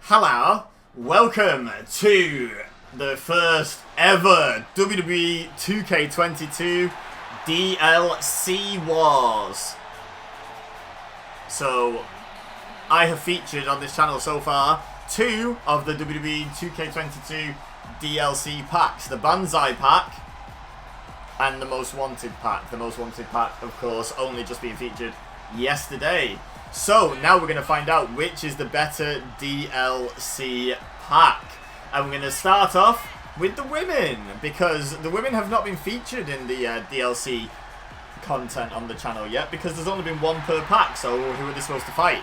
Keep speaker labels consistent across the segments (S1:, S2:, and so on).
S1: Hello, welcome to the first ever WWE 2K22 DLC Wars. So, I have featured on this channel so far two of the WWE 2K22 DLC packs. The Banzai pack and the Most Wanted pack. The Most Wanted pack, of course, only just being featured yesterday. So, now we're going to find out which is the better DLC pack. And we're going to start off with the women, because the women have not been featured in the DLC content on the channel yet, because there's only been one per pack, so who are they supposed to fight?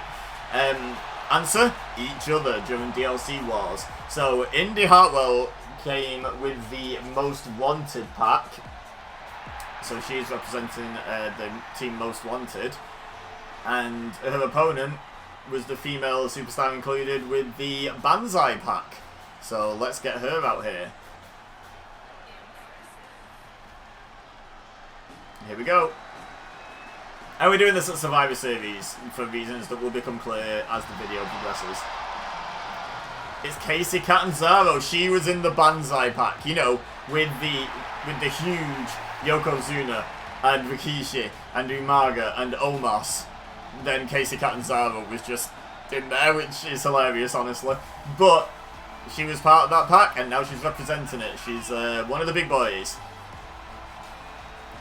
S1: Answer, each other during DLC Wars. So, Indy Hartwell came with the Most Wanted pack. So she's representing the team Most Wanted. And her opponent was the female superstar included with the Banzai pack. So let's get her out here. Here we go. And we're doing this at Survivor Series for reasons that will become clear as the video progresses. It's Casey Catanzaro. She was in the Banzai pack, you know, with the huge Yokozuna and Rikishi and Umaga and Omos. Then Casey Catanzaro was just in there, which is hilarious, honestly. But she was part of that pack, and now she's representing it. She's one of the big boys.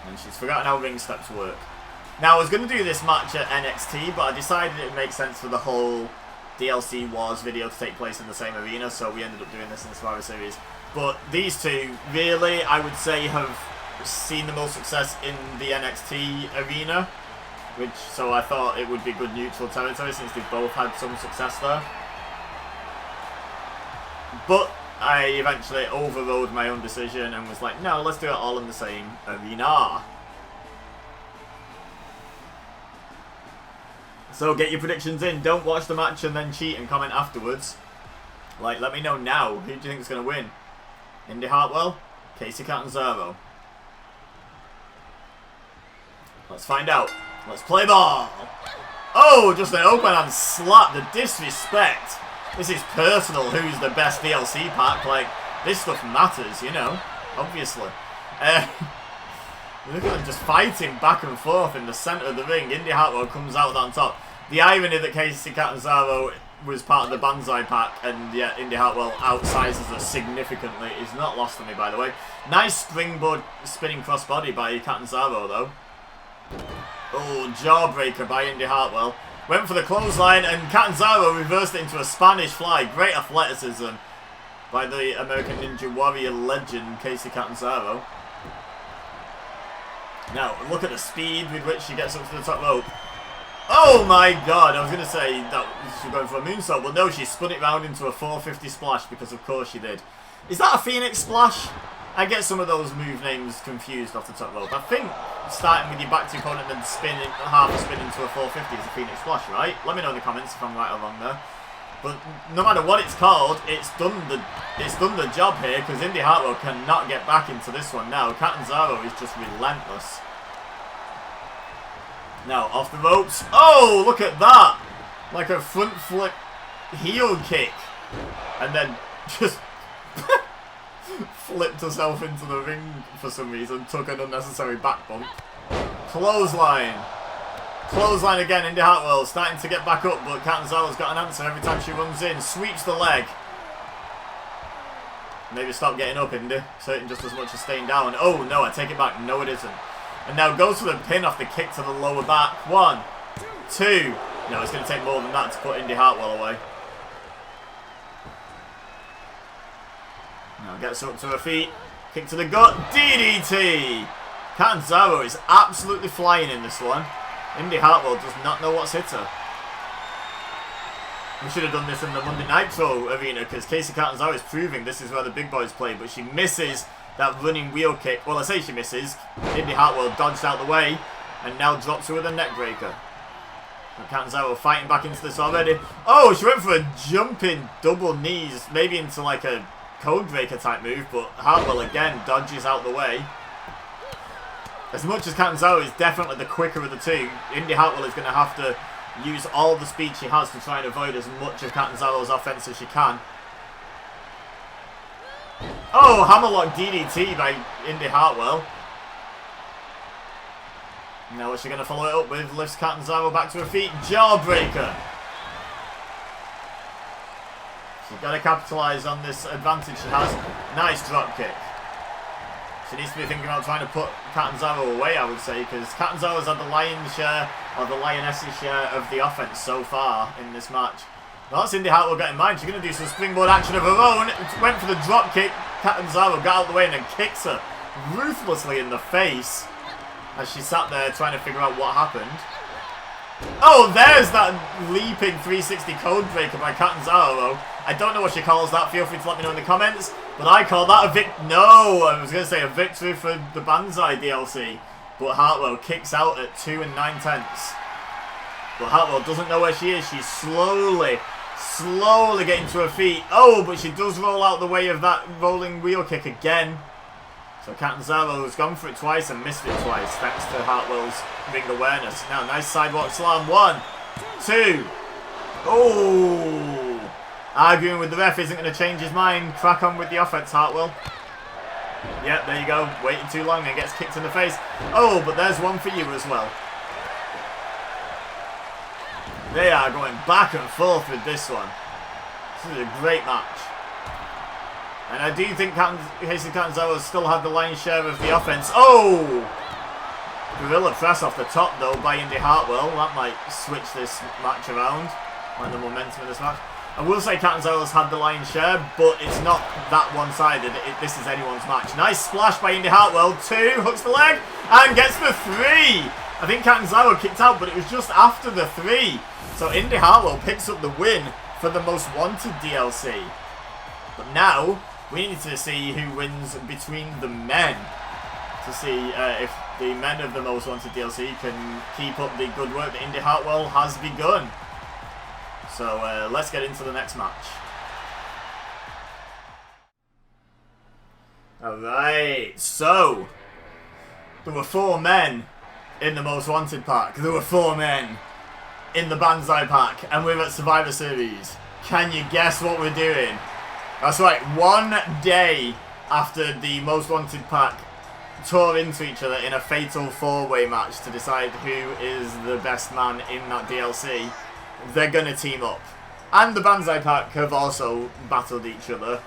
S1: And she's forgotten how ring steps work. Now, I was going to do this match at NXT, but I decided it would make sense for the whole DLC Wars video to take place in the same arena, so we ended up doing this in the Survivor Series. But these two, really, I would say, have seen the most success in the NXT arena. So I thought it would be good neutral territory since they've both had some success there. But I eventually overrode my own decision and was like, no, let's do it all in the same arena. So get your predictions in. Don't watch the match and then cheat and comment afterwards. Like, let me know now. Who do you think is going to win? Indy Hartwell? Casey Catanzaro? Let's find out. Let's play ball. Oh, just an open hand slap. The disrespect. This is personal. Who's the best DLC pack? Like, this stuff matters, you know. Obviously. Look at them just fighting back and forth in the centre of the ring. Indy Hartwell comes out on top. The irony that Casey Catanzaro was part of the Banzai pack and yet Indy Hartwell outsizes her significantly is not lost on me, by the way. Nice springboard spinning crossbody by Catanzaro, though. Oh, jawbreaker by Indy Hartwell. Went for the clothesline and Catanzaro reversed it into a Spanish fly. Great athleticism by the American Ninja Warrior legend, Casey Catanzaro. Now, look at the speed with which she gets up to the top rope. Oh my god, I was going to say that she was going for a moonsault, but no, she spun it round into a 450 splash because of course she did. Is that a Phoenix splash? I get some of those move names confused off the top rope. I think starting with your back to your opponent and then spinning half a spin into a 450 is a Phoenix splash, right? Let me know in the comments if I'm right or wrong there. But no matter what it's called, it's done the job here because Indy Hartwell cannot get back into this one now. Catanzaro is just relentless. Now off the ropes. Oh, look at that! Like a front flip heel kick, and then just flipped herself into the ring for some reason, took an unnecessary back bump. Clothesline. Clothesline again, Indy Hartwell starting to get back up, but Catanzaro's got an answer every time she runs in. Sweeps the leg. Maybe stop getting up, Indy. It's hurting just as much as staying down. Oh no, I take it back. No, it isn't. And now goes for the pin off the kick to the lower back. 1, 2. No, it's going to take more than that to put Indy Hartwell away. Now gets up to her feet. Kick to the gut. DDT! Catanzaro is absolutely flying in this one. Indy Hartwell does not know what's hit her. We should have done this in the Monday Nitro arena because Casey Catanzaro is proving this is where the big boys play, but she misses that running wheel kick. Well, I say she misses. Indy Hartwell dodged out the way and now drops her with a neck breaker. Catanzaro fighting back into this already. Oh, she went for a jumping double knees, maybe into like a code breaker type move, but Hartwell again dodges out the way. As much as Catanzaro is definitely the quicker of the two, Indy Hartwell is going to have to use all the speed she has to try and avoid as much of Catanzaro's offense as she can. Oh, hammerlock DDT by Indy Hartwell. Now what's she going to follow it up with? Lifts Catanzaro back to her feet. Jawbreaker. She's got to capitalise on this advantage she has. Nice drop kick. She needs to be thinking about trying to put Catanzaro away, I would say, because Catanzaro's had the lion's share, or the lioness's share of the offense so far in this match. Well, that's Indy Hartwell got in mind. She's going to do some springboard action of her own. Went for the drop kick. Catanzaro got out of the way and then kicks her ruthlessly in the face as she sat there trying to figure out what happened. Oh, there's that leaping 360 code breaker by Catanzaro. I don't know what she calls that. Feel free to let me know in the comments. But I call that a No, I was going to say a victory for the Banzai DLC. But Hartwell kicks out at 2 9/10. But Hartwell doesn't know where she is. She's slowly getting to her feet. Oh, but she does roll out the way of that rolling wheel kick again. So Catanzaro has gone for it twice and missed it twice, thanks to Hartwell's ring awareness. Now, nice sidewalk slam. 1, 2. Oh! Arguing with the ref isn't going to change his mind. Crack on with the offense, Hartwell. Yep, there you go. Waiting too long and gets kicked in the face. Oh, but there's one for you as well. They are going back and forth with this one. This is a great match. And I do think Casey Catanzaro still had the lion's share of the offense. Oh! Gorilla press off the top, though, by Indy Hartwell. That might switch this match around. And the momentum of this match. I will say Catanzaro's had the lion's share, but it's not that one-sided. This is anyone's match. Nice splash by Indy Hartwell. 2, hooks the leg, and gets the 3. I think Catanzaro kicked out, but it was just after the 3. So Indy Hartwell picks up the win for the Most Wanted DLC. But now, we need to see who wins between the men. To see if the men of the Most Wanted DLC can keep up the good work that Indy Hartwell has begun. So let's get into the next match. Alright, so there were 4 men in the Most Wanted pack. There were 4 men in the Banzai pack, and we're at Survivor Series. Can you guess what we're doing? That's right, 1 day after the Most Wanted pack tore into each other in a fatal 4-way match to decide who is the best man in that DLC, they're going to team up. And the Banzai pack have also battled each other,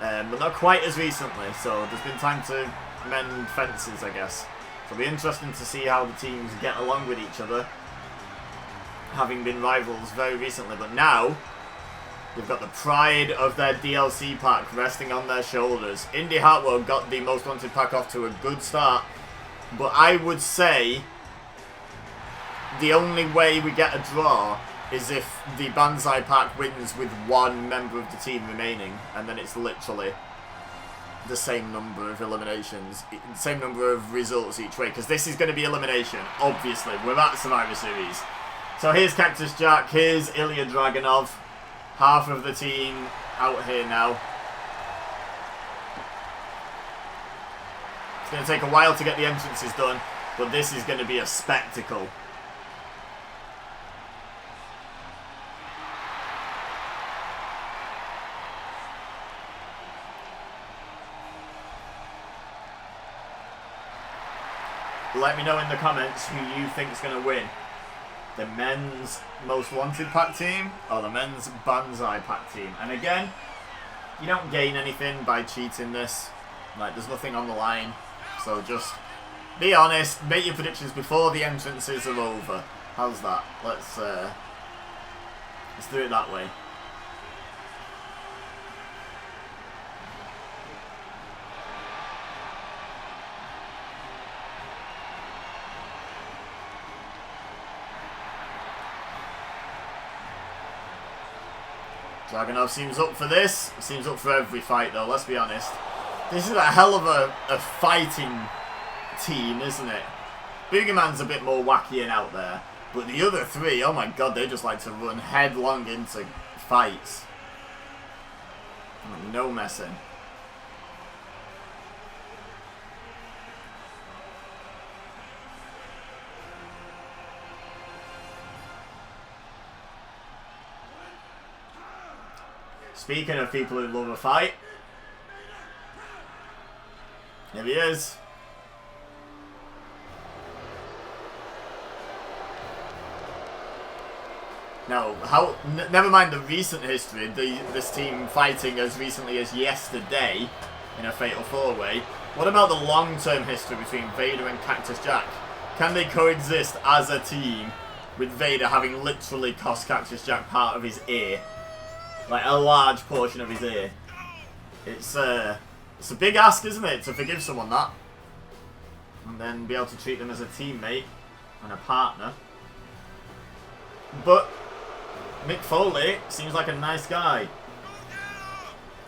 S1: but not quite as recently, so there's been time to mend fences, I guess. So it'll be interesting to see how the teams get along with each other, having been rivals very recently. But now, they've got the pride of their DLC pack resting on their shoulders. Indy Hartwell got the Most Wanted pack off to a good start, but I would say the only way we get a draw is if the Banzai pack wins with 1 member of the team remaining, and then it's literally the same number of eliminations, same number of results each way, because this is going to be elimination, obviously. We're at Survivor Series. So here's Cactus Jack, here's Ilya Dragunov, half of the team out here now. It's going to take a while to get the entrances done, but this is going to be a spectacle. Let me know in the comments who you think is going to win. The men's Most Wanted pack team or the men's Banzai pack team. And again, you don't gain anything by cheating this. Like, there's nothing on the line. So just be honest, make your predictions before the entrances are over. How's that? Let's do it that way. Dragunov seems up for this. Seems up for every fight, though, let's be honest. This is a hell of a fighting team, isn't it? Boogerman's a bit more wacky and out there. But the other 3, oh my god, they just like to run headlong into fights. No messing. Speaking of people who love a fight, here he is. Now, never mind the recent history, this team fighting as recently as yesterday in a Fatal 4-Way. What about the long-term history between Vader and Cactus Jack? Can they coexist as a team with Vader having literally cost Cactus Jack part of his ear? Like, a large portion of his ear. It's a big ask, isn't it, to forgive someone that? And then be able to treat them as a teammate and a partner. But Mick Foley seems like a nice guy.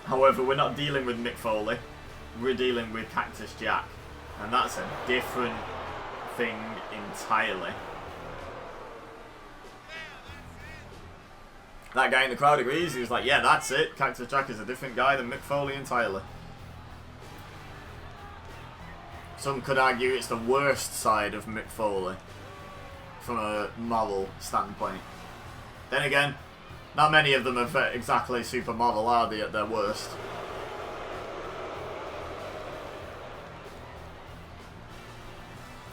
S1: However, we're not dealing with Mick Foley. We're dealing with Cactus Jack. And that's a different thing entirely. That guy in the crowd agrees. He was like, yeah, that's it. Cactus Jack is a different guy than Mick Foley entirely. Some could argue it's the worst side of Mick Foley from a moral standpoint. Then again, not many of them are exactly super moral, are they, at their worst?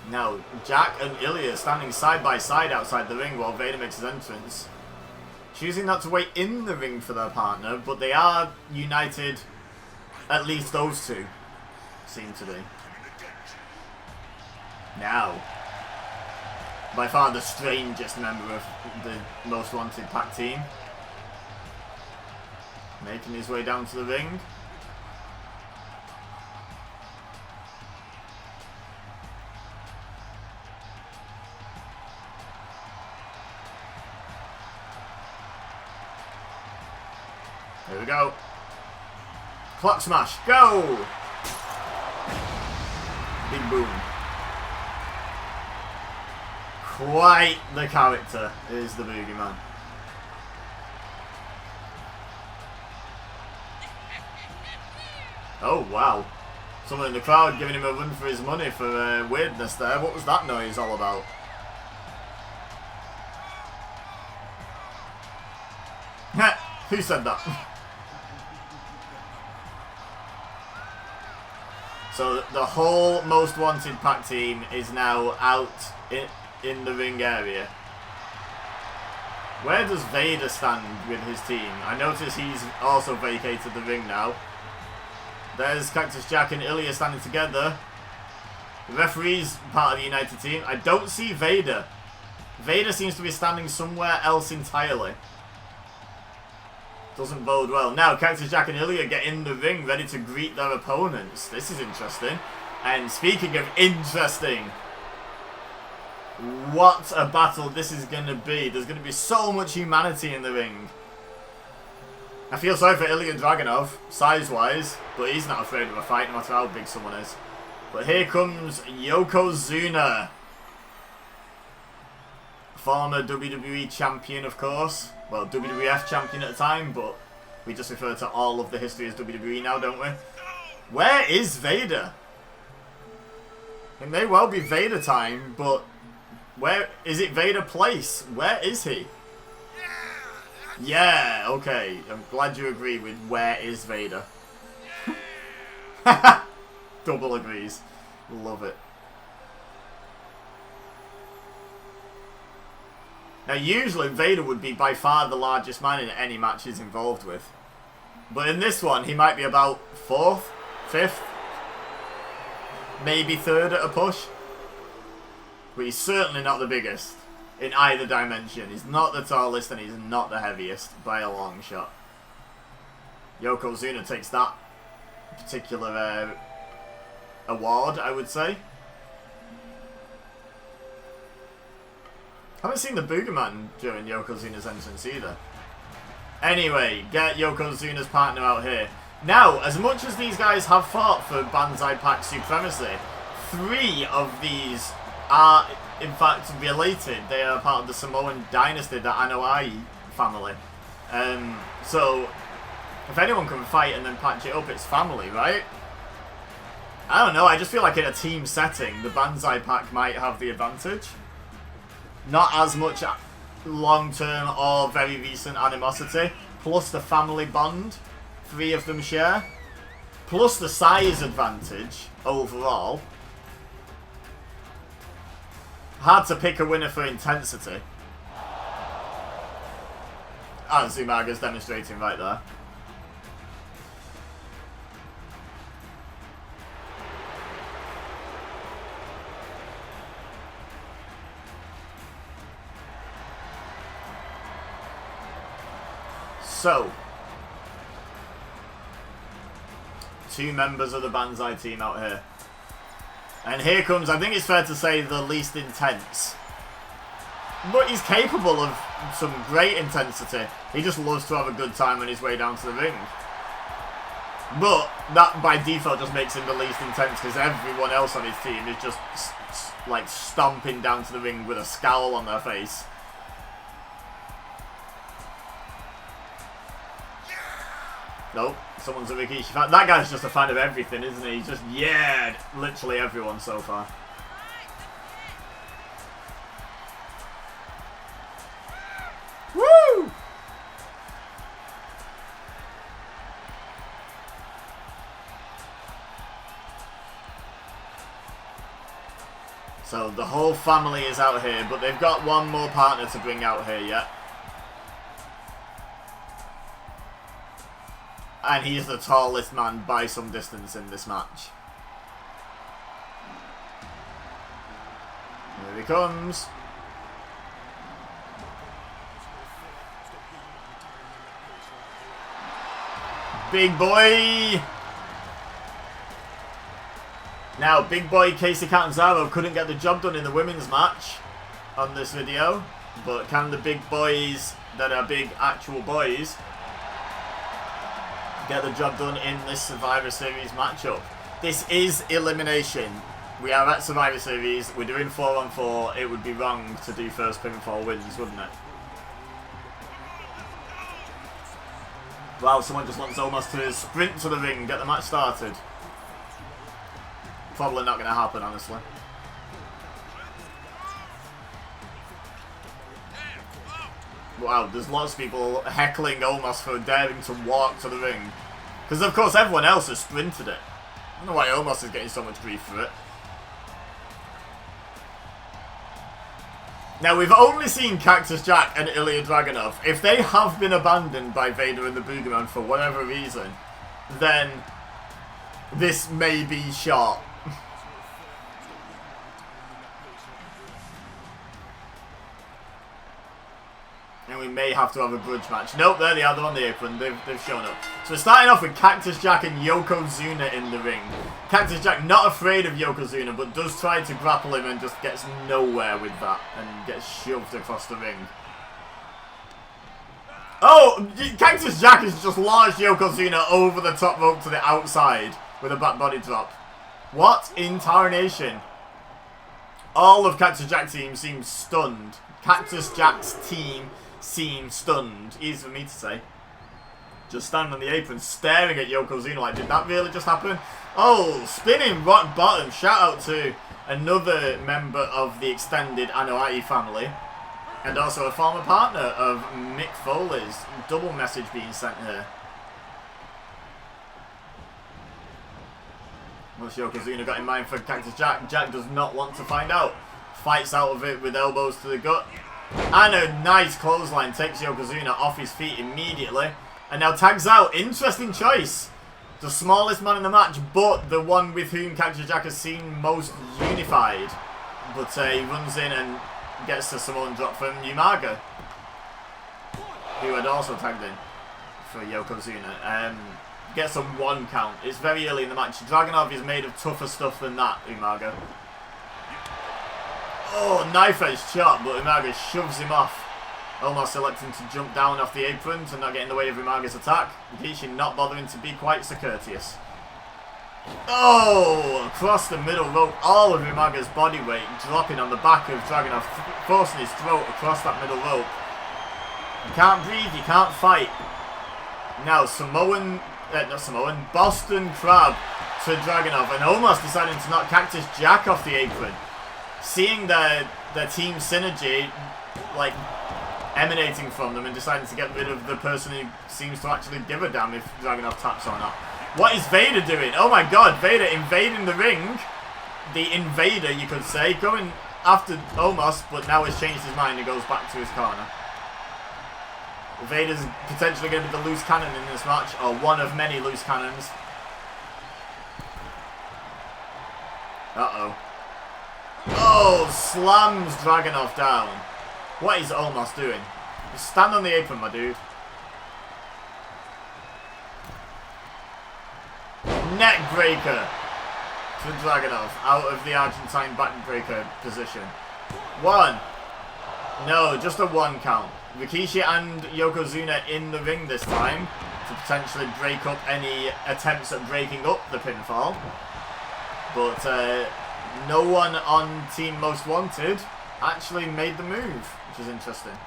S1: Now, Jack and Ilya standing side by side outside the ring while Vader makes his entrance. Choosing not to wait in the ring for their partner, but they are united, at least those two seem to be. Now, by far the strangest member of the Most Wanted Pack team, making his way down to the ring. Here we go. Clock smash, go! Big boom. Quite the character is the Boogeyman. Oh wow. Someone in the crowd giving him a run for his money for weirdness there. What was that noise all about? Who said that? So the whole Most Wanted Pack team is now out in the ring area. Where does Vader stand with his team? I notice he's also vacated the ring now. There's Cactus Jack and Ilya standing together. The referee's part of the United team. I don't see Vader. Vader seems to be standing somewhere else entirely. Doesn't bode well. Now, Cactus Jack and Ilya get in the ring, ready to greet their opponents. This is interesting. And speaking of interesting, what a battle this is going to be. There's going to be so much humanity in the ring. I feel sorry for Ilya Dragunov, size-wise, but he's not afraid of a fight, no matter how big someone is. But here comes Yokozuna. Former WWE champion, of course. Well, WWF champion at the time, but we just refer to all of the history as WWE now, don't we? Where is Vader? It may well be Vader time, but where is it Vader place? Where is he? Yeah, okay. I'm glad you agree with where is Vader. Double agrees. Love it. Now, usually Vader would be by far the largest man in any match he's involved with. But in this one, he might be about 4th, 5th, maybe 3rd at a push. But he's certainly not the biggest in either dimension. He's not the tallest and he's not the heaviest by a long shot. Yokozuna takes that particular award, I would say. I haven't seen the Boogeyman during Yokozuna's entrance either. Anyway, get Yokozuna's partner out here. Now, as much as these guys have fought for Banzai Pack supremacy, 3 of these are, in fact, related. They are part of the Samoan dynasty, the Anoa'i family. So, if anyone can fight and then patch it up, it's family, right? I don't know, I just feel like in a team setting, the Banzai Pack might have the advantage. Not as much long-term or very recent animosity. plus the family bond 3 of them share, plus the size advantage overall. Hard to pick a winner for intensity. As Umaga's demonstrating right there. So, 2 members of the Banzai team out here. And here comes, I think it's fair to say, the least intense. But he's capable of some great intensity. He just loves to have a good time on his way down to the ring. But that, by default, just makes him the least intense because everyone else on his team is just, like, stomping down to the ring with a scowl on their face. Nope, someone's a Rikishi fan. That guy's just a fan of everything, isn't he? He's just, yeah, literally everyone so far. Woo! So the whole family is out here, but they've got one more partner to bring out here yet. And he's the tallest man by some distance in this match. Here he comes. Big boy! Now, big boy Casey Catanzaro couldn't get the job done in the women's match on this video. But can the big boys that are big actual boys get the job done in this Survivor Series matchup? This is elimination. We are at Survivor Series. We're doing 4-on-4. It would be wrong to do first pinfall wins, wouldn't it? Wow, someone just wants Omos to sprint to the ring, get the match started. Probably not going to happen, honestly. Wow, there's lots of people heckling Omos for daring to walk to the ring. Because, of course, everyone else has sprinted it. I don't know why Omos is getting so much grief for it. Now, we've only seen Cactus Jack and Ilya Dragunov. If they have been abandoned by Vader and the Boogeyman for whatever reason, then this may be short. And we may have to have a grudge match. Nope, there they are. They're on the apron. They've shown up. So we're starting off with Cactus Jack and Yokozuna in the ring. Cactus Jack not afraid of Yokozuna, but does try to grapple him and just gets nowhere with that. And gets shoved across the ring. Oh! Cactus Jack has just launched Yokozuna over the top rope to the outside with a back body drop. What in tarnation? All of Cactus Jack's team seems stunned. Cactus Jack's team seems stunned. Easy for me to say. Just standing on the apron staring at Yokozuna like, did that really just happen? Oh, spinning rock bottom. Shout out to another member of the extended Anoa'i family. And also a former partner of Mick Foley's. Double message being sent here. What's Yokozuna got in mind for Cactus Jack? Jack does not want to find out. Fights out of it with elbows to the gut. And a nice clothesline takes Yokozuna off his feet immediately. And now tags out. Interesting choice. The smallest man in the match, but the one with whom Cactus Jack has seen most unified. But he runs in and gets the Samoan drop from Umaga, who had also tagged in for Yokozuna. Gets a 1 count. It's very early in the match. Dragunov is made of tougher stuff than that, Umaga. Oh, knife edge chop, but Umaga shoves him off. Almost electing to jump down off the apron to not get in the way of Umaga's attack. Rikishi not bothering to be quite so courteous. Oh, across the middle rope, all of Umaga's body weight dropping on the back of Dragunov, forcing his throat across that middle rope. You can't breathe, you can't fight. Now, Boston Crab to Dragunov, and almost deciding to knock Cactus Jack off the apron. Seeing their team synergy, like, emanating from them and deciding to get rid of the person who seems to actually give a damn if Dragunov taps or not. What is Vader doing? Oh my god, Vader invading the ring. The invader, you could say, going after Omos, but now has changed his mind and goes back to his corner. Vader's potentially going to be the loose cannon in this match, or one of many loose cannons. Uh-oh. Oh, slams Dragunov down. What is Omos doing? Just stand on the apron, my dude. Neck breaker to Dragunov out of the Argentine backbreaker position. One. No, just a one count. Rikishi and Yokozuna in the ring this time to potentially break up any attempts at breaking up the pinfall. But no one on Team Most Wanted actually made the move, which is interesting.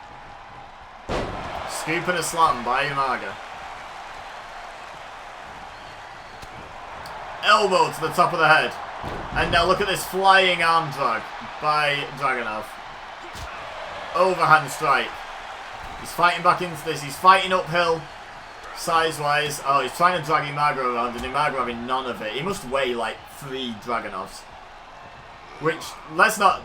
S1: Scoop and a slam by Umaga. Elbow to the top of the head. And now look at this flying arm drag by Dragunov. Overhand strike. He's fighting back into this. He's fighting uphill, size-wise. Oh, he's trying to drag Umaga around, and Umaga having none of it. He must weigh like 3 Dragunovs. Which, let's not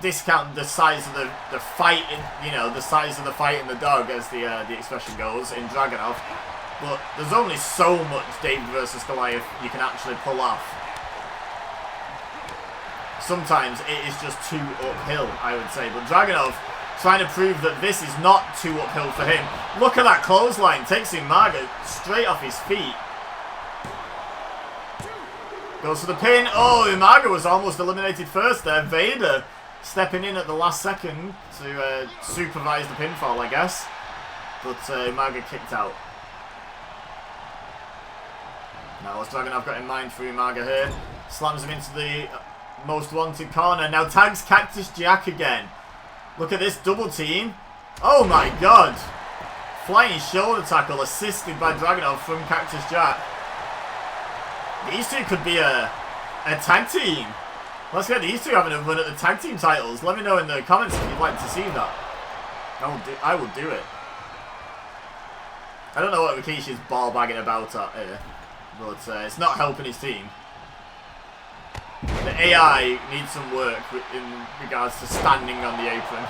S1: discount the size of the fight, you know, the size of the fight in the dog, as the expression goes, in Dragunov. But there's only so much David versus Goliath you can actually pull off. Sometimes it is just too uphill, I would say. But Dragunov trying to prove that this is not too uphill for him. Look at that clothesline. Takes Umaga straight off his feet. Goes for the pin. Oh, Umaga was almost eliminated first there. Vader stepping in at the last second to supervise the pinfall, I guess. But Umaga kicked out. Now what's Dragunov got in mind for Umaga here? Slams him into the Most Wanted corner. Now tags Cactus Jack again. Look at this double team. Oh my god. Flying shoulder tackle assisted by Dragunov from Cactus Jack. These two could be a tag team. Let's get these two having a run at the tag team titles. Let me know in the comments if you'd like to see that. I will do it. I don't know what Rikishi's ball bagging about here, but it's not helping his team. The AI needs some work in regards to standing on the apron.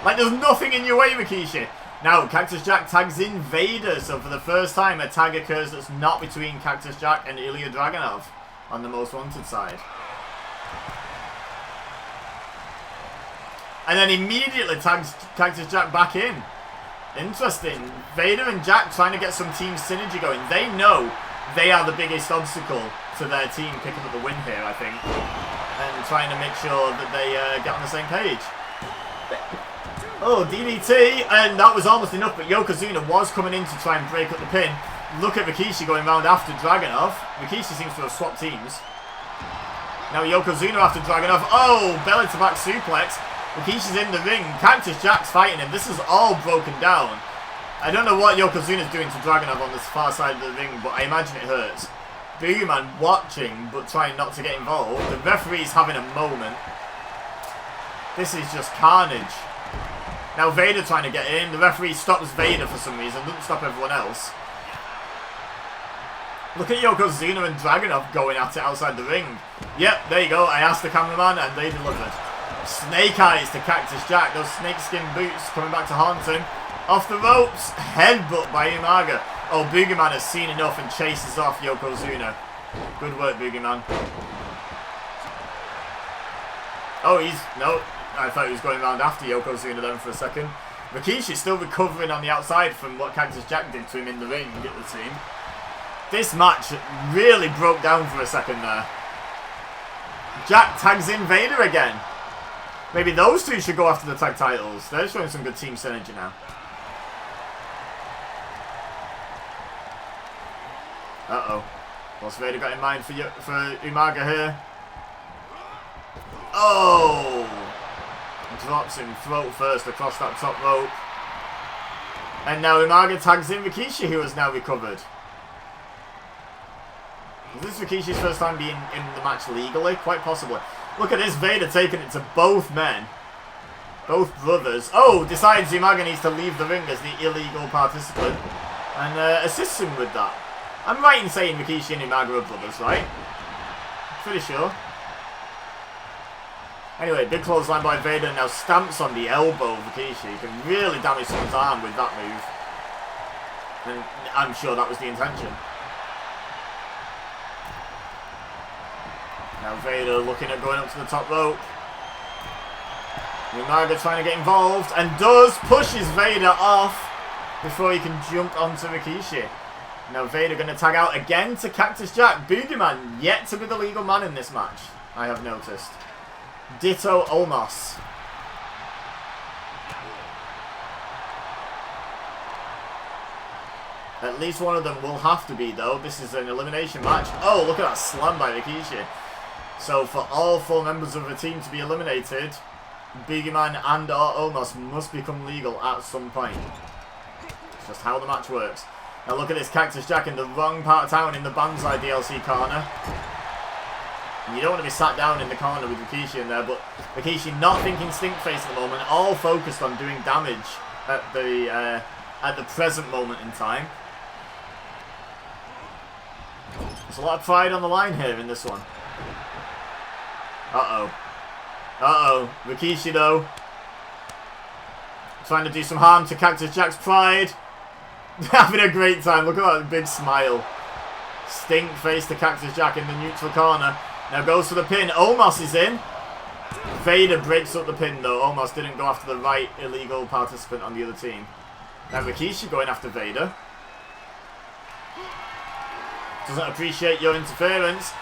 S1: Like, there's nothing in your way, Rikishi. Now, Cactus Jack tags in Vader, so for the first time a tag occurs that's not between Cactus Jack and Ilya Dragunov on the Most Wanted side. And then immediately tags Cactus Jack back in. Interesting. Vader and Jack trying to get some team synergy going. They know they are the biggest obstacle to their team picking up the win here, I think. And trying to make sure that they get on the same page. Oh, DDT, and that was almost enough, but Yokozuna was coming in to try and break up the pin. Look at Rikishi going round after Dragunov. Rikishi seems to have swapped teams. Now Yokozuna after Dragunov. Oh, belly to back suplex. Rikishi's in the ring. Cactus Jack's fighting him. This is all broken down. I don't know what Yokozuna's doing to Dragunov on this far side of the ring, but I imagine it hurts. Boogeyman watching, but trying not to get involved. The referee's having a moment. This is just carnage. Now Vader trying to get in. The referee stops Vader for some reason. Doesn't stop everyone else. Look at Yokozuna and Dragunov going at it outside the ring. Yep, there you go. I asked the cameraman and they delivered. Snake eyes to Cactus Jack. Those snakeskin boots coming back to haunt him. Off the ropes. Headbutt by Umaga. Oh, Boogeyman has seen enough and chases off Yokozuna. Good work, Boogeyman. Oh, no. I thought he was going around after Yokozuna then for a second. Rikishi's still recovering on the outside from what Cactus Jack did to him in the ring, it would seem. This match really broke down for a second there. Jack tags in Vader again. Maybe those two should go after the tag titles. They're showing some good team synergy now. Uh-oh. What's Vader got in mind for Umaga here? Oh! Drops him throat first across that top rope. And now Umaga tags in Rikishi, who has now recovered. Is this Rikishi's first time being in the match legally? Quite possibly. Look at this, Vader taking it to both men. Both brothers. Oh, decides Umaga needs to leave the ring as the illegal participant. And assists him with that. I'm right in saying Rikishi and Umaga are brothers, right? Pretty sure. Anyway, big clothesline by Vader. Now stamps on the elbow of Rikishi. You can really damage someone's arm with that move. And I'm sure that was the intention. Now Vader looking at going up to the top rope. Umaga trying to get involved. And pushes Vader off before he can jump onto Rikishi. Now Vader going to tag out again to Cactus Jack. Boogeyman yet to be the legal man in this match, I have noticed. Ditto Omos. At least one of them will have to be, though. This is an elimination match. Oh, look at that slam by Rikishi. So for all 4 members of the team to be eliminated, Boogeyman and or Omos must become legal at some point. It's just how the match works. Now look at this Cactus Jack in the wrong part of town in the Banzai DLC corner. And you don't want to be sat down in the corner with Rikishi in there, but Rikishi not thinking stink face at the moment, all focused on doing damage at the present moment in time. There's a lot of pride on the line here in this one. Uh-oh. Uh-oh. Rikishi, though, trying to do some harm to Cactus Jack's pride. Having a great time. Look at that big smile. Stink face to Cactus Jack in the neutral corner. Now goes for the pin. Omos is in. Vader breaks up the pin, though. Omos didn't go after the right illegal participant on the other team. Now Rikishi going after Vader. Doesn't appreciate your interference.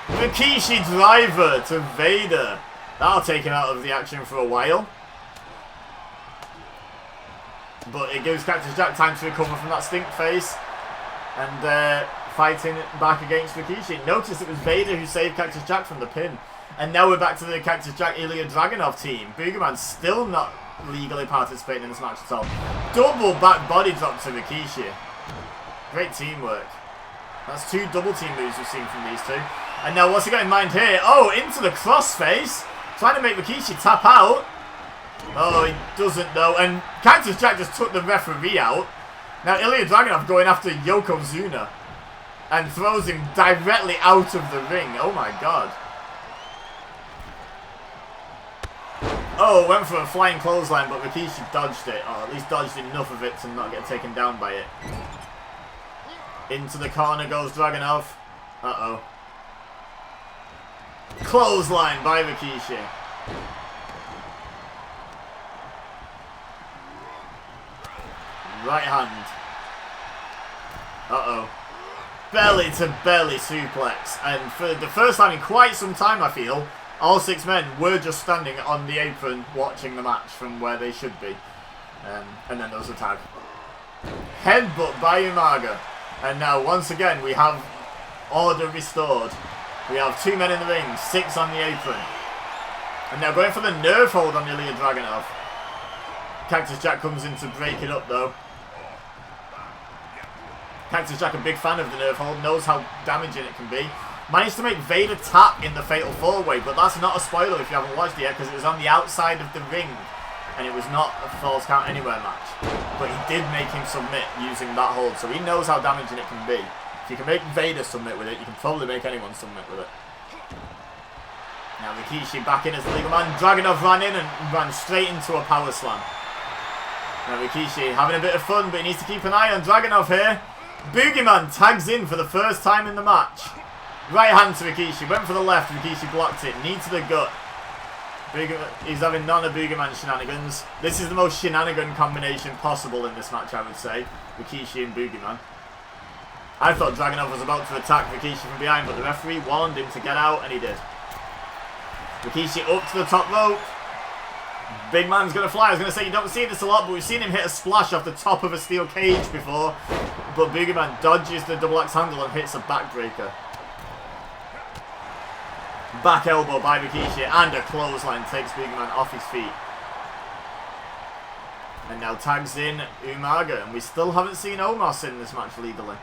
S1: Rikishi driver to Vader. That'll take him out of the action for a while. But it gives Cactus Jack time to recover from that stink face. And fighting back against Rikishi. Notice it was Vader who saved Cactus Jack from the pin. And now we're back to the Cactus Jack Ilya Dragunov team. Boogeyman still not legally participating in this match at all. Double back body drop to Rikishi. Great teamwork. That's 2 double team moves we've seen from these 2. And now what's he got in mind here? Oh, into the crossface. Trying to make Rikishi tap out. Oh, he doesn't though. And Cactus Jack just took the referee out. Now Ilya Dragunov going after Yokozuna. And throws him directly out of the ring. Oh my god. Oh, went for a flying clothesline, but Rikishi dodged it. Or at least dodged enough of it to not get taken down by it. Into the corner goes Dragunov. Uh-oh. Clothesline by Rikishi. Right hand. Uh-oh. Belly to belly suplex. And for the first time in quite some time, I feel, all 6 men were just standing on the apron watching the match from where they should be. And then there was a tag. Headbutt by Umaga. And now, once again, we have order restored. We have 2 men in the ring, 6 on the apron. And now going for the nerve hold on Ilya Dragunov. Cactus Jack comes in to break it up, though. Cactus Jack, a big fan of the nerve hold, knows how damaging it can be. Managed to make Vader tap in the Fatal 4-Way, but that's not a spoiler if you haven't watched it yet, because it was on the outside of the ring. And it was not a Falls Count Anywhere match. But he did make him submit using that hold, so he knows how damaging it can be. If you can make Vader submit with it, you can probably make anyone submit with it. Now Rikishi back in as the legal man. Dragunov ran in and ran straight into a power slam. Now Rikishi having a bit of fun, but he needs to keep an eye on Dragunov here. Boogeyman tags in for the first time in the match. Right hand to Rikishi. Went for the left. Rikishi blocked it. Knee to the gut. He's having none of Boogeyman shenanigans. This is the most shenanigan combination possible in this match, I would say. Rikishi and Boogeyman. I thought Dragunov was about to attack Rikishi from behind, but the referee warned him to get out, and he did. Rikishi up to the top rope. Big man's going to fly. I was going to say you don't see this a lot, but we've seen him hit a splash off the top of a steel cage before. But Boogeyman dodges the double axe handle and hits a backbreaker. Back elbow by Rikishi and a clothesline takes Boogeyman off his feet. And now tags in Umaga, and we still haven't seen Omos in this match legally.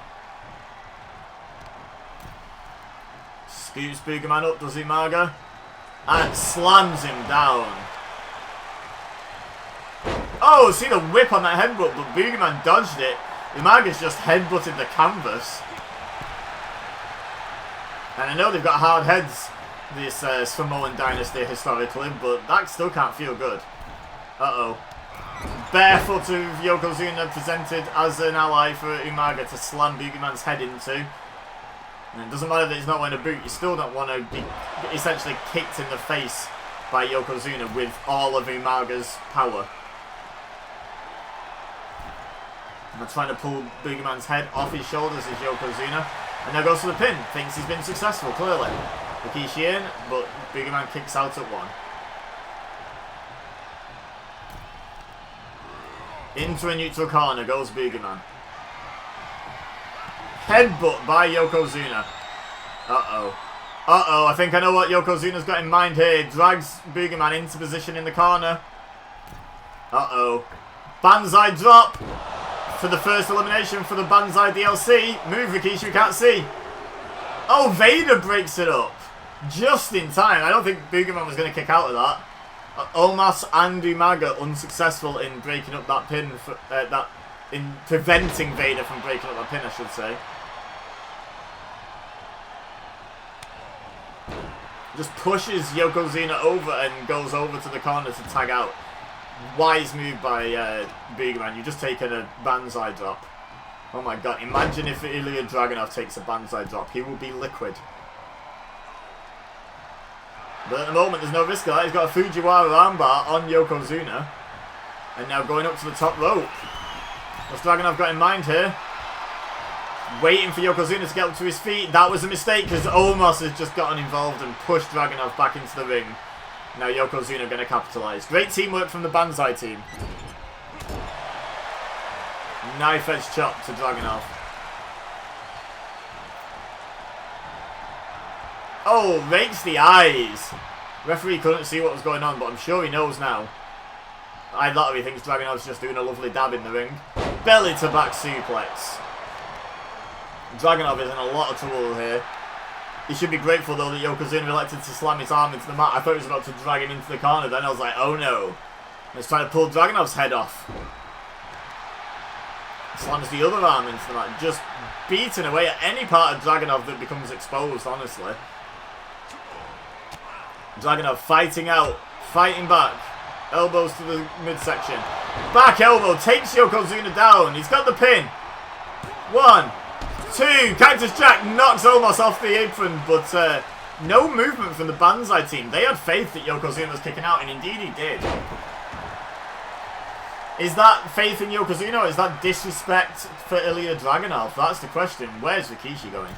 S1: Scoops Boogeyman up, does Umaga, and slams him down. Oh, see the whip on that headbutt, but Boogeyman dodged it. Umaga's just headbutted the canvas. And I know they've got hard heads, this Samoan dynasty historically, but that still can't feel good. Uh-oh. Barefoot of Yokozuna presented as an ally for Umaga to slam Boogeyman's head into. And it doesn't matter that he's not wearing a boot, you still don't want to be essentially kicked in the face by Yokozuna with all of Umaga's power. And they're trying to pull Boogeyman's head off his shoulders is Yokozuna. And now goes for the pin. Thinks he's been successful, clearly. Rikishi in, but Boogeyman kicks out at one. Into a neutral corner goes Boogeyman. Headbutt by Yokozuna. Uh-oh. Uh-oh, I think I know what Yokozuna's got in mind here. Drags Boogeyman into position in the corner. Uh-oh. Banzai drop for the first elimination for the Banzai DLC. Move, Rikishi, we can't see. Oh, Vader breaks it up. Just in time. I don't think Boogeyman was going to kick out of that. Omos and Umaga unsuccessful in breaking up that pin, in preventing Vader from breaking up that pin, I should say. Just pushes Yokozuna over and goes over to the corner to tag out. Wise move by Boogeyman. You've just taken a Banzai drop. Oh my god, imagine if Ilya Dragunov takes a Banzai drop. He will be liquid. But at the moment, there's no risk of that. He's got a Fujiwara armbar on Yokozuna. And now going up to the top rope. What's Dragunov got in mind here? Waiting for Yokozuna to get up to his feet. That was a mistake because Omos has just gotten involved and pushed Dragunov back into the ring. Now Yokozuna going to capitalise. Great teamwork from the Banzai team. Knife edge chop to Dragunov. Oh, rakes the eyes. Referee couldn't see what was going on, but I'm sure he knows now. iLottery thinks Dragunov's just doing a lovely dab in the ring. Belly to back suplex. Dragunov is in a lot of trouble here. He should be grateful though that Yokozuna elected to slam his arm into the mat. I thought he was about to drag him into the corner, then I was like, oh no. Let's try to pull Dragunov's head off. Slams the other arm into the mat. Just beating away at any part of Dragunov that becomes exposed, honestly. Dragunov fighting out, fighting back. Elbows to the midsection. Back elbow takes Yokozuna down. He's got the pin. 1, 2. Cactus Jack knocks Omos off the apron, but no movement from the Banzai team. They had faith that Yokozuna was kicking out, and indeed he did. Is that faith in Yokozuna, or is that disrespect for Ilya Dragunov? That's the question. Where's Rikishi going?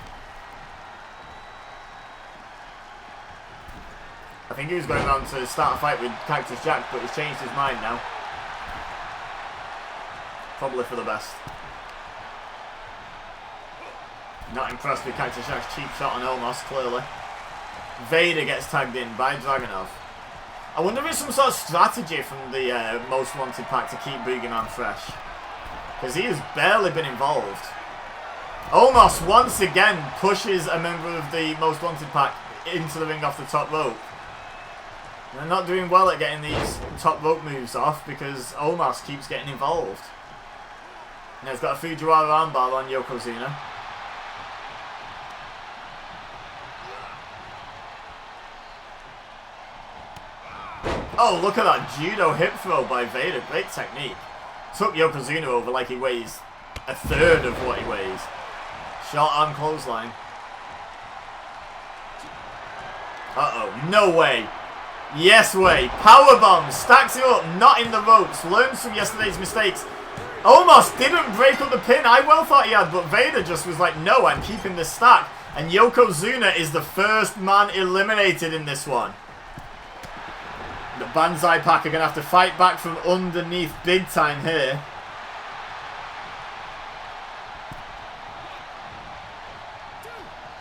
S1: I think he was going on to start a fight with Cactus Jack, but he's changed his mind now. Probably for the best. Not impressed with Cactus Jack's cheap shot on Omos, clearly. Vader gets tagged in by Dragunov. I wonder if it's some sort of strategy from the Most Wanted pack to keep Boogeyman fresh. Because he has barely been involved. Omos once again pushes a member of the Most Wanted pack into the ring off the top rope. They're not doing well at getting these top rope moves off because Omos keeps getting involved. Now he's got a Fujiwara armbar on Yokozuna. Oh, look at that judo hip throw by Vader. Great technique. Took Yokozuna over like he weighs a third of what he weighs. Short arm clothesline. Uh-oh. No way. Yes way. Powerbomb. Stacks it up. Not in the ropes. Learns from yesterday's mistakes. Almost didn't break up the pin. I well thought he had, but Vader just was like, no, I'm keeping this stack. And Yokozuna is the first man eliminated in this one. The Banzai pack are going to have to fight back from underneath big time here.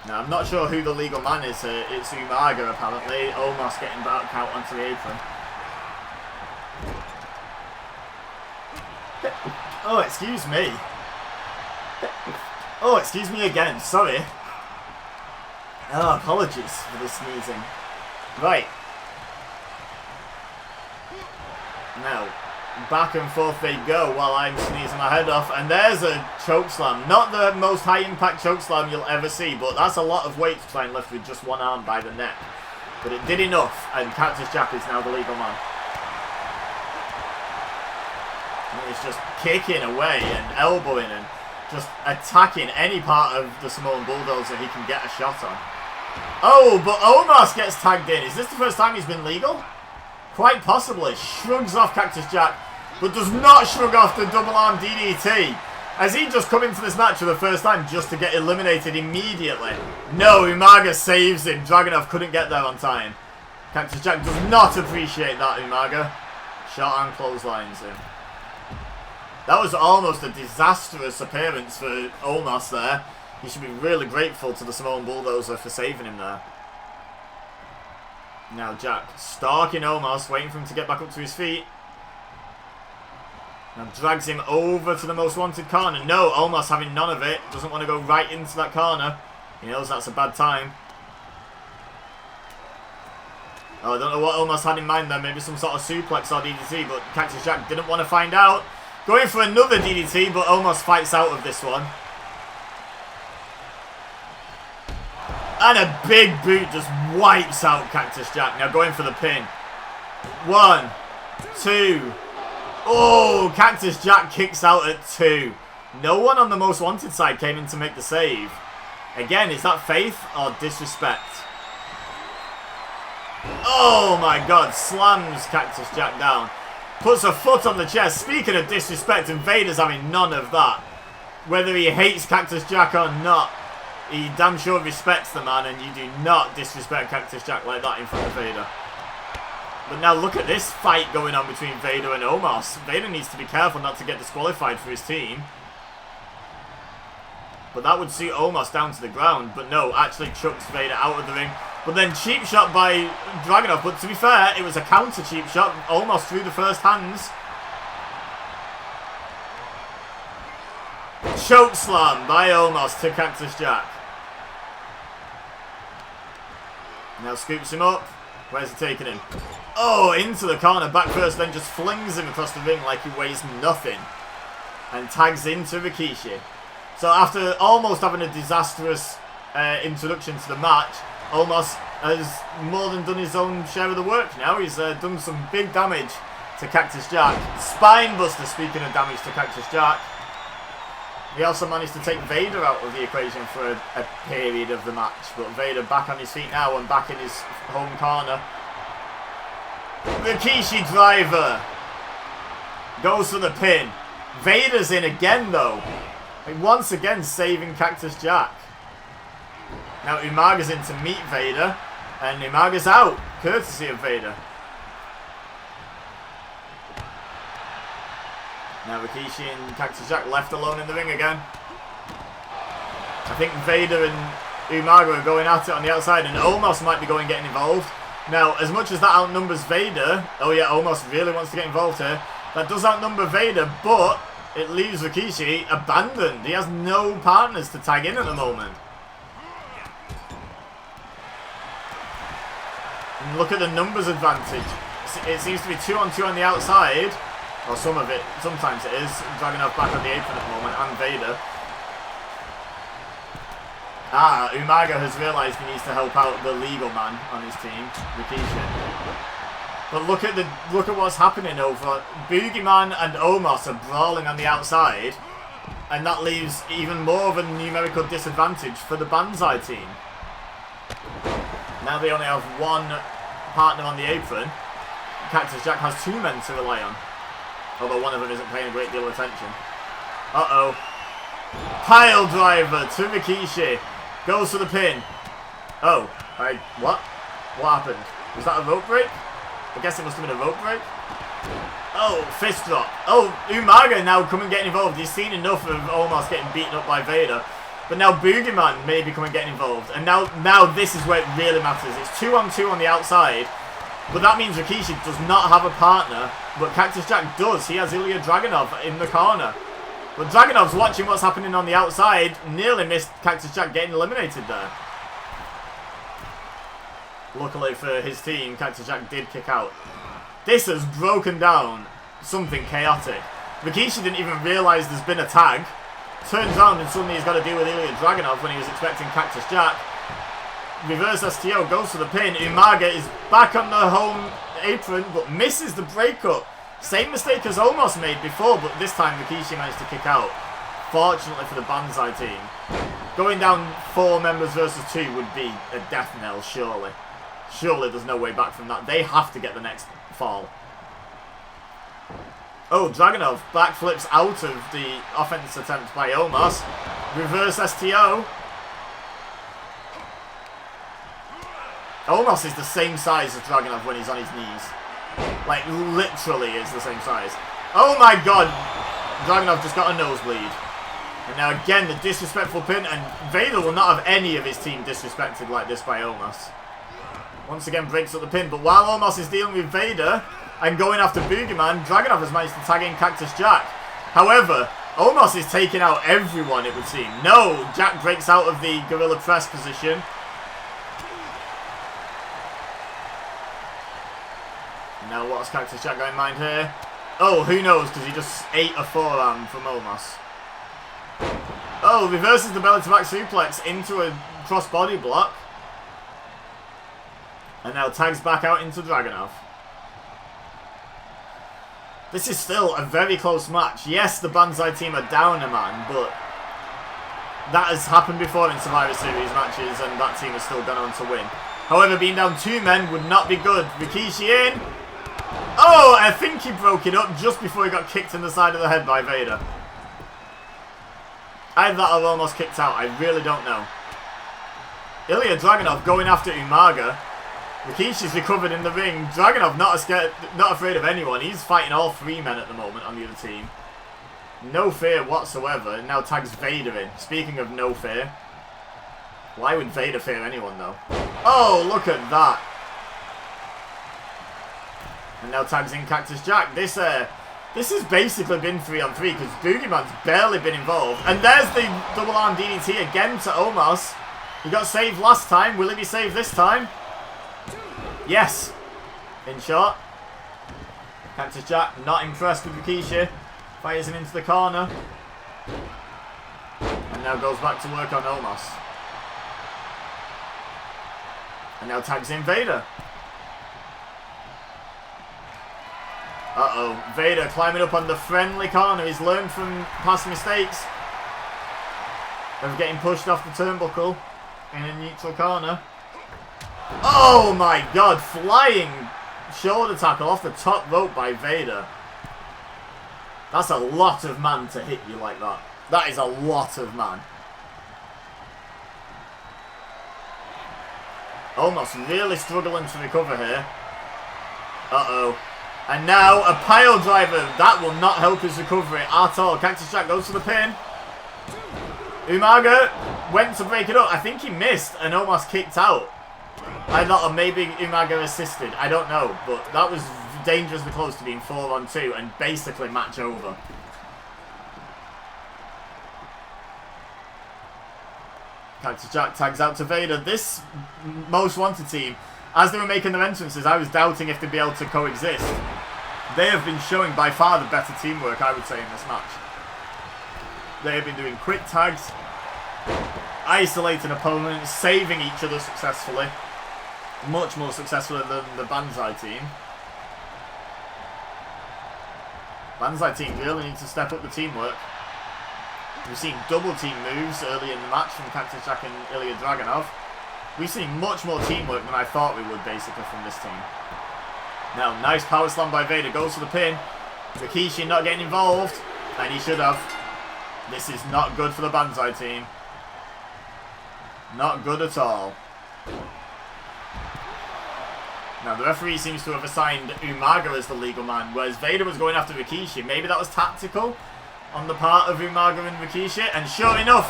S1: Now, I'm not sure who the legal man is here. It's Umaga, apparently. Omos getting back out onto the apron. Oh, excuse me. Oh, excuse me again. Sorry. Oh, apologies for the sneezing. Right. Now, Back and forth they go while I'm sneezing my head off. And there's a chokeslam. Not the most high-impact chokeslam you'll ever see, but that's a lot of weight to try and lift with just one arm by the neck. But it did enough, and Cactus Jack is now the legal man. And he's just kicking away and elbowing and just attacking any part of the Samoan Bulldozer he can get a shot on. Oh, but Omos gets tagged in. Is this the first time he's been legal? Quite possibly. Shrugs off Cactus Jack, but does not shrug off the double arm DDT. Has he just come into this match for the first time just to get eliminated immediately? No, Umaga saves him. Dragunov couldn't get there on time. Cactus Jack does not appreciate that, Umaga. Short arm clotheslines him. That was almost a disastrous appearance for Omos there. He should be really grateful to the Samoan Bulldozer for saving him there. Now Jack stalking Omos, waiting for him to get back up to his feet. Now drags him over to the most wanted corner. No, Omos having none of it. Doesn't want to go right into that corner. He knows that's a bad time. Oh, I don't know what Omos had in mind there. Maybe some sort of suplex or DDT, but Cactus Jack didn't want to find out. Going for another DDT, but Omos fights out of this one. And a big boot just wipes out Cactus Jack. Now going for the pin. 1, 2. Oh, Cactus Jack kicks out at 2. No one on the most wanted side came in to make the save. Again, is that faith or disrespect? Oh my god, slams Cactus Jack down. Puts a foot on the chest. Speaking of disrespect, and Vader's having none of that. Whether he hates Cactus Jack or not, he damn sure respects the man, and you do not disrespect Cactus Jack like that in front of Vader. But now look at this fight going on between Vader and Omos. Vader needs to be careful not to get disqualified for his team. But that would suit Omos down to the ground. But no, actually chucks Vader out of the ring. But then cheap shot by Dragunov. But to be fair, it was a counter cheap shot. Omos through the first hands. Choke slam by Omos to Cactus Jack. Now scoops him up. Where's he taking him? Oh, into the corner, back first, then just flings him across the ring like he weighs nothing. And tags into Rikishi. So after almost having a disastrous introduction to the match, Omos has more than done his own share of the work now. He's done some big damage to Cactus Jack. Spine buster, speaking of damage to Cactus Jack. He also managed to take Vader out of the equation for a period of the match. But Vader back on his feet now and back in his home corner. Rikishi driver. Goes for the pin. Vader's in again though. And once again saving Cactus Jack. Now Umaga's in to meet Vader. And Umaga's out. Courtesy of Vader. Now Rikishi and Cactus Jack left alone in the ring again. I think Vader and Umaga are going at it on the outside, and Omos might be getting involved. Now, as much as that outnumbers Vader, oh yeah, Omos really wants to get involved here. That does outnumber Vader, but it leaves Rikishi abandoned. He has no partners to tag in at the moment. And look at the numbers advantage. It seems to be 2-on-2 on the outside. Or some of it, sometimes it is. Dragunov back on the apron at the moment, and Vader. Ah, Umaga has realised he needs to help out the legal man on his team, Rikishi. But look at what's happening over. Boogeyman and Omos are brawling on the outside, and that leaves even more of a numerical disadvantage for the Banzai team. Now they only have one partner on the apron. Cactus Jack has 2 men to rely on. Although one of them isn't paying a great deal of attention. Uh-oh. Pile driver to Rikishi. Goes for the pin. Oh. What? What happened? Was that a rope break? I guess it must have been a rope break. Oh, fist drop. Oh, Umaga now come and get involved. He's seen enough of Omos getting beaten up by Vader. But now Boogeyman may be coming and getting involved. And now this is where it really matters. It's 2-on-2 on the outside. But that means Rikishi does not have a partner, but Cactus Jack does. He has Ilya Dragunov in the corner. But Dragunov's watching what's happening on the outside. Nearly missed Cactus Jack getting eliminated there. Luckily for his team, Cactus Jack did kick out. This has broken down something chaotic. Rikishi didn't even realise there's been a tag. Turns around and suddenly he's got to deal with Ilya Dragunov when he was expecting Cactus Jack. Reverse STO goes for the pin. Umaga is back on the home apron but misses the breakup. Same mistake as Omos made before, but this time Rikishi managed to kick out. Fortunately for the Banzai team. Going down 4 members versus 2 would be a death knell, surely. Surely there's no way back from that. They have to get the next fall. Oh, Dragunov backflips out of the offense attempt by Omos. Reverse STO. Omos is the same size as Dragunov when he's on his knees. Like, literally is the same size. Oh my god! Dragunov just got a nosebleed. And now again, the disrespectful pin, and Vader will not have any of his team disrespected like this by Omos. Once again breaks up the pin, but while Omos is dealing with Vader and going after Boogeyman, Dragunov has managed to tag in Cactus Jack. However, Omos is taking out everyone, it would seem. No! Jack breaks out of the Gorilla Press position. Now what's Cactus Jack got in mind here? Oh, who knows, because he just ate a forearm from Omos. Oh, reverses the belly to back suplex into a crossbody block. And now tags back out into Dragunov. This is still a very close match. Yes, the Banzai team are down a man, but that has happened before in Survivor Series matches, and that team has still gone on to win. However, being down 2 men would not be good. Rikishi in. Oh, I think he broke it up just before he got kicked in the side of the head by Vader. Either that or almost kicked out. I really don't know. Ilya Dragunov going after Umaga. Rikishi's recovered in the ring. Dragunov not afraid of anyone. He's fighting all 3 men at the moment on the other team. No fear whatsoever. And now tags Vader in. Speaking of no fear. Why would Vader fear anyone though? Oh, look at that. And now tags in Cactus Jack. This has basically been 3-on-3 because Boogeyman's barely been involved. And there's the double arm DDT again to Omos. He got saved last time. Will he be saved this time? Yes. In short. Cactus Jack not impressed with Rikishi. Fires him into the corner. And now goes back to work on Omos. And now tags in Vader. Uh-oh. Vader climbing up on the friendly corner. He's learned from past mistakes of getting pushed off the turnbuckle in a neutral corner. Oh my god. Flying shoulder tackle off the top rope by Vader. That's a lot of man to hit you like that. That is a lot of man. Almost really struggling to recover here. Uh-oh. And now a pile driver. That will not help his recovery at all. Cactus Jack goes for the pin. Umaga went to break it up. I think he missed and almost kicked out. I thought maybe Umaga assisted. I don't know. But that was dangerously close to being 4-on-2 and basically match over. Cactus Jack tags out to Vader. This Most Wanted team, as they were making their entrances, I was doubting if they'd be able to coexist. They have been showing by far the better teamwork, I would say, in this match. They have been doing quick tags, isolating opponents, saving each other successfully. Much more successfully than the Banzai team. Banzai team really need to step up the teamwork. We've seen double team moves early in the match from Cactus Jack and Ilya Dragunov. We've seen much more teamwork than I thought we would, basically, from this team. Now, nice power slam by Vader. Goes for the pin. Rikishi not getting involved. And he should have. This is not good for the Banzai team. Not good at all. Now, the referee seems to have assigned Umaga as the legal man, whereas Vader was going after Rikishi. Maybe that was tactical on the part of Umaga and Rikishi. And sure enough,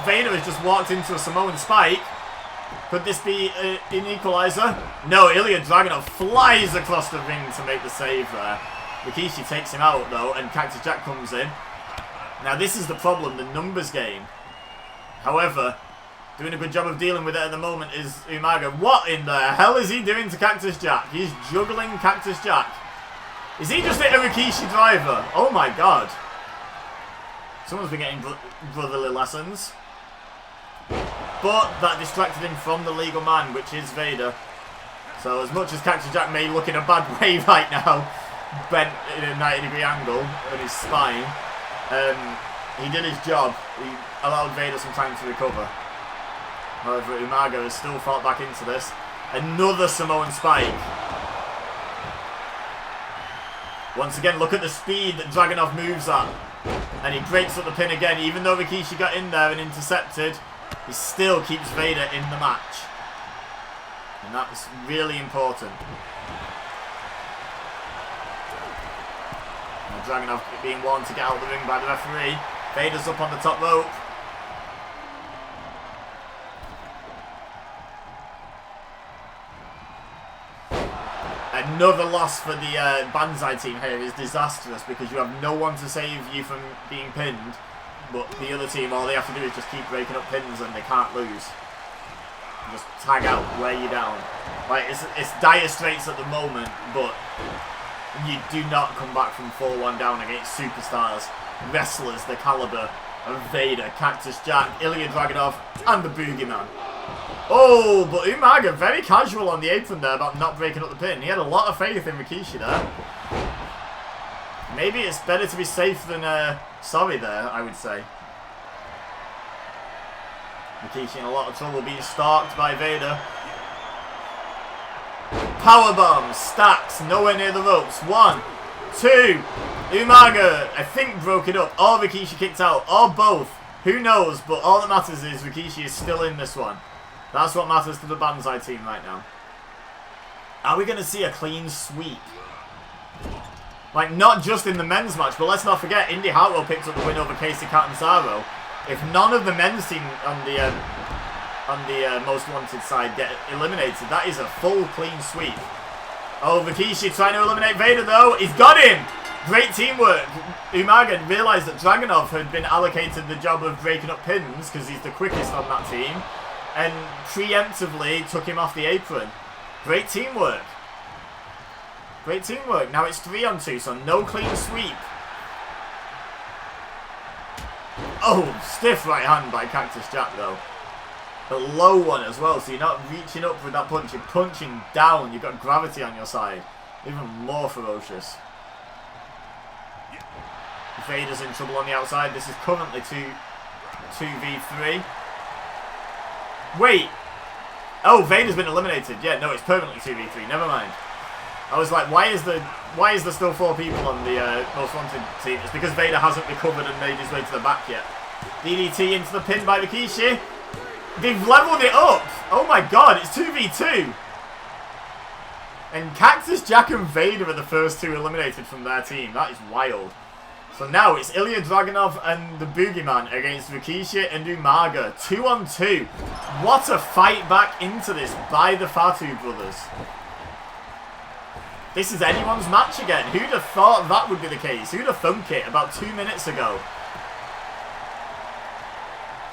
S1: Vader has just walked into a Samoan spike. Could this be an equalizer? No, Ilya Dragunov flies across the ring to make the save there. Rikishi takes him out though, and Cactus Jack comes in. Now this is the problem, the numbers game. However, doing a good job of dealing with it at the moment is Umaga. What in the hell is he doing to Cactus Jack? He's juggling Cactus Jack. Is he just a Rikishi driver? Oh my god. Someone's been getting brotherly lessons. But that distracted him from the legal man, which is Vader. So as much as Cactus Jack may look in a bad way right now, bent in a 90-degree angle on his spine, he did his job. He allowed Vader some time to recover. However, Umaga has still fought back into this. Another Samoan spike. Once again, look at the speed that Dragunov moves at. And he breaks up the pin again. Even though Rikishi got in there and intercepted, he still keeps Vader in the match. And that's really important. Now Dragunov being warned to get out of the ring by the referee. Vader's up on the top rope. Another loss for the Banzai team here is disastrous because you have no one to save you from being pinned, but the other team, all they have to do is just keep breaking up pins and they can't lose. Just tag out, wear you down. Like, it's dire straits at the moment, but you do not come back from 4-1 down against superstars, wrestlers the caliber of Vader, Cactus Jack, Ilya Dragunov, and the Boogeyman. Oh, but Umaga very casual on the apron there about not breaking up the pin. He had a lot of faith in Rikishi there. Maybe it's better to be safe than sorry there, I would say. Rikishi in a lot of trouble being stalked by Vader. Powerbomb, stacks, nowhere near the ropes. 1, 2. Umaga, I think, broke it up. Or Rikishi kicked out. Or both. Who knows? But all that matters is Rikishi is still in this one. That's what matters to the Banzai team right now. Are we going to see a clean sweep? Like, not just in the men's match, but let's not forget, Indy Hartwell picked up the win over Casey Catanzaro. If none of the men's team on the Most Wanted side get eliminated, that is a full clean sweep. Oh, Rikishi trying to eliminate Vader, though. He's got him! Great teamwork. Umaga realised that Dragunov had been allocated the job of breaking up pins, because he's the quickest on that team, and preemptively took him off the apron. Great teamwork. Great teamwork. Now it's 3-on-2, so no clean sweep. Oh, stiff right hand by Cactus Jack, though. A low one as well, so you're not reaching up with that punch. You're punching down. You've got gravity on your side. Even more ferocious. Vader's in trouble on the outside. This is currently 2v3. Wait. Oh, Vader's been eliminated. Yeah, no, it's permanently 2v3. Never mind. I was like, why is there still 4 people on the Most Wanted team? It's because Vader hasn't recovered and made his way to the back yet. DDT into the pin by Rikishi. They've leveled it up. Oh my god, it's 2v2. And Cactus Jack and Vader are the first 2 eliminated from their team. That is wild. So now it's Ilya Dragunov and the Boogeyman against Rikishi and Umaga. 2-on-2. What a fight back into this by the Fatu brothers. This is anyone's match again. Who'd have thought that would be the case? Who'd have thunk it about 2 minutes ago?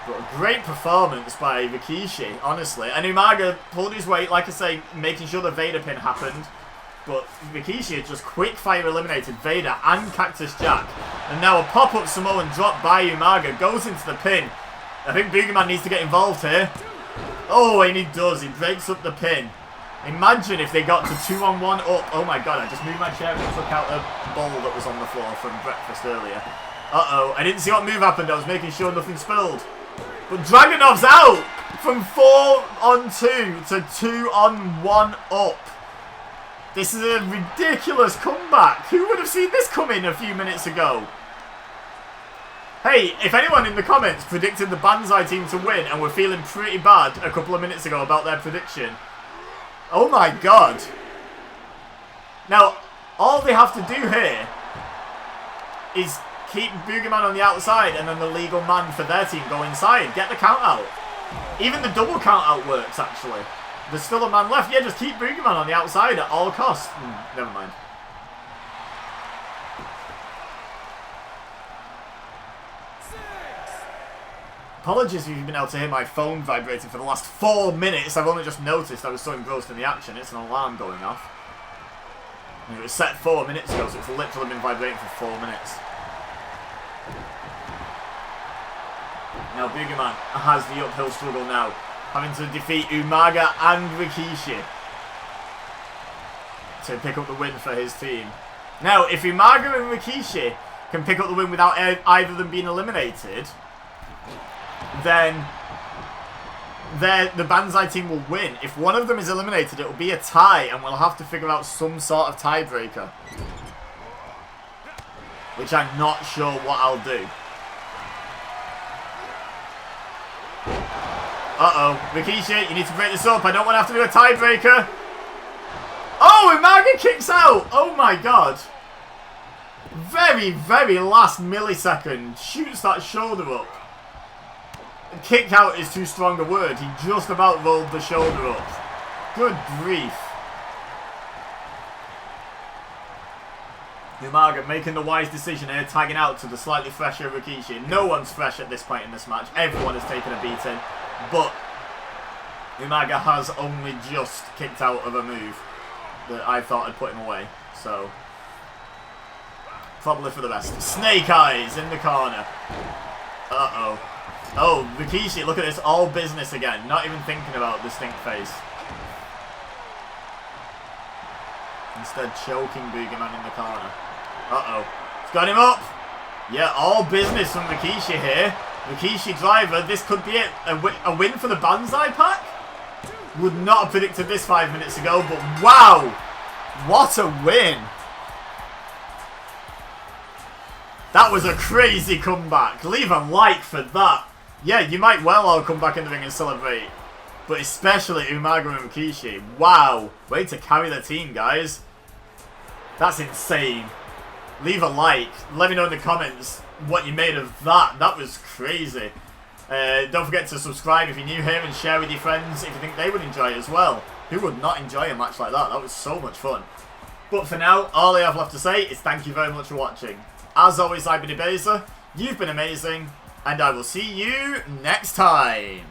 S1: But a great performance by Rikishi, honestly. And Umaga pulled his weight, like I say, making sure the Vader pin happened. But Rikishi had just quick fire eliminated Vader and Cactus Jack. And now a pop-up Samoan drop by Umaga goes into the pin. I think Boogeyman needs to get involved here. Oh, and he does. He breaks up the pin. Imagine if they got to 2-on-1 up. Oh my god, I just moved my chair and took out a bowl that was on the floor from breakfast earlier. Uh-oh, I didn't see what move happened. I was making sure nothing spilled. But Dragunov's out from 4-on-2 to 2-on-1 up. This is a ridiculous comeback. Who would have seen this coming a few minutes ago? Hey, if anyone in the comments predicted the Banzai team to win and were feeling pretty bad a couple of minutes ago about their prediction, oh my god. Now, all they have to do here is keep Boogeyman on the outside and then the legal man for their team go inside. Get the count out. Even the double count out works, actually. There's still a man left. Yeah, just keep Boogeyman on the outside at all costs. Never mind. Apologies if you've been able to hear my phone vibrating for the last 4 minutes. I've only just noticed I was so engrossed in the action. It's an alarm going off. It was set 4 minutes ago, so it's literally been vibrating for 4 minutes. Now Boogeyman has the uphill struggle now, having to defeat Umaga and Rikishi to pick up the win for his team. Now, if Umaga and Rikishi can pick up the win without either of them being eliminated, then the Banzai team will win. If one of them is eliminated, it will be a tie, and we'll have to figure out some sort of tiebreaker, which I'm not sure what I'll do. Uh-oh. Rikishi, you need to break this up. I don't want to have to do a tiebreaker. Oh, Umaga kicks out. Oh, my God. Very, very last millisecond. Shoots that shoulder up. Kick out is too strong a word. He just about rolled the shoulder up. Good grief. Umaga making the wise decision here, tagging out to the slightly fresher Rikishi. No one's fresh at this point in this match. Everyone has taken a beating. But Umaga has only just kicked out of a move that I thought had put him away. So, probably for the best. Snake Eyes in the corner. Uh-oh. Oh, Rikishi, look at this. All business again. Not even thinking about the stink face. Instead, choking Boogeyman in the corner. Uh-oh. It's got him up. Yeah, all business from Rikishi here. Rikishi driver. This could be it. A win for the Banzai pack? Would not have predicted this 5 minutes ago, but wow! What a win! That was a crazy comeback. Leave a like for that. Yeah, you might well all come back in the ring and celebrate. But especially Umaga and Rikishi. Wow. Way to carry the team, guys. That's insane. Leave a like. Let me know in the comments what you made of that. That was crazy. Don't forget to subscribe if you're new here and share with your friends if you think they would enjoy it as well. Who would not enjoy a match like that? That was so much fun. But for now, all I have left to say is thank you very much for watching. As always, I've been Ibeza. You've been amazing. And I will see you next time.